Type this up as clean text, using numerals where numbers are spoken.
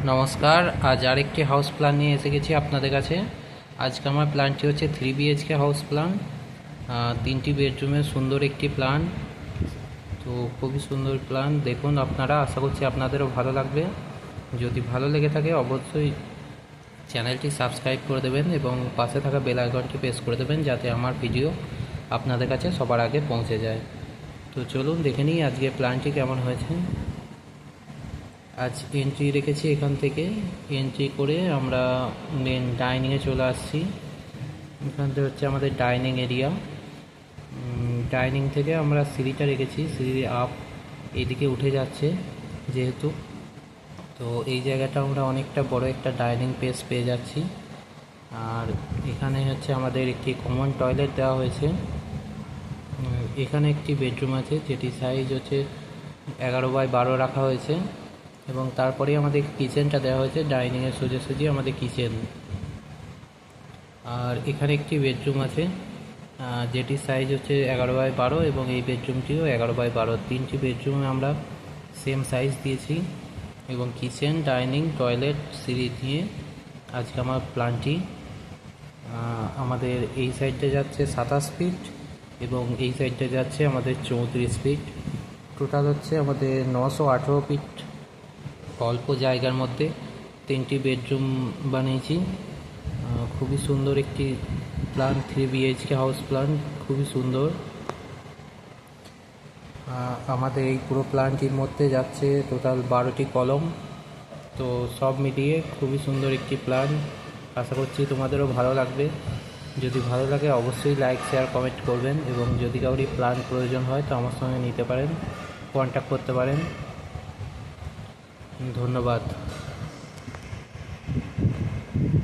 নমস্কার। আজ আরেকটি হাউস প্ল্যান নিয়ে এসে গেছি আপনাদের কাছে। আজকে আমার প্ল্যানটি হচ্ছে 3 BHK হাউস প্ল্যান, 3টি বেডরুমের সুন্দর একটি প্ল্যান। তো খুবই সুন্দর প্ল্যান, দেখুন আপনারা, আশা করছি আপনাদেরও ভালো লাগবে। যদি ভালো লেগে থাকে অবশ্যই চ্যানেলটি সাবস্ক্রাইব করে দেবেন এবং পাশে থাকা বেল আইকনটি প্রেস করে দেবেন, যাতে আমার ভিডিও আপনাদের কাছে সবার আগে পৌঁছে যায়। তো চলুন দেখে নিই আজকে প্ল্যানটি কেমন হয়েছে। আজ এন্ট্রি রেখেছি, এখান থেকে এন্ট্রি করে আমরা মেন ডাইনিংয়ে চলে আসছি। এখান থেকে হচ্ছে আমাদের ডাইনিং এরিয়া। ডাইনিং থেকে আমরা সিঁড়িটা রেখেছি, সিঁড়ি আপ এদিকে উঠে যাচ্ছে যেহেতু, তো এই জায়গাটা আমরা অনেকটা বড় একটা ডাইনিং স্পেস পেয়ে যাচ্ছি। আর এখানে হচ্ছে আমাদের একটি কমন টয়লেট দেওয়া হয়েছে। এখানে একটি বেডরুম আছে, যেটি সাইজ হচ্ছে 11x12 রাখা হয়েছে, এবং তারপরেই আমাদের কিচেনটা দেওয়া হয়েছে ডাইনিংয়ের সোজাসুজি আমাদের কিচেন। আর এখানে একটি বেডরুম আছে, যেটির সাইজ হচ্ছে 11x12, এবং এই বেডরুমটিও 11x12। 3টি বেডরুমে আমরা সেম সাইজ দিয়েছি, এবং কিচেন, ডাইনিং, টয়লেট, সিঁড়ি দিয়ে আজকে আমার প্ল্যানটি। আমাদের এই সাইডে যাচ্ছে 27 ফিট এবং এই সাইডে যাচ্ছে আমাদের 34 ফিট। টোটাল হচ্ছে আমাদের 918 ফিট। অল্প জায়গার মধ্যে 3টি বেডরুম বানিয়েছি। খুবই সুন্দর একটি প্ল্যান, 3 BHK হাউস প্ল্যান, খুবই সুন্দর। আমাদের এই পুরো প্ল্যানটির মধ্যে যাচ্ছে টোটাল 12টি কলম। তো সব মিলিয়ে খুবই সুন্দর একটি প্ল্যান, আশা করছি তোমাদেরও ভালো লাগবে। যদি ভালো লাগে অবশ্যই লাইক, শেয়ার, কমেন্ট করবেন, এবং যদি কাউরি প্ল্যান প্রয়োজন হয় তো আমার সঙ্গে নিতে পারেন, কন্ট্যাক্ট করতে পারেন। ধন্যবাদ।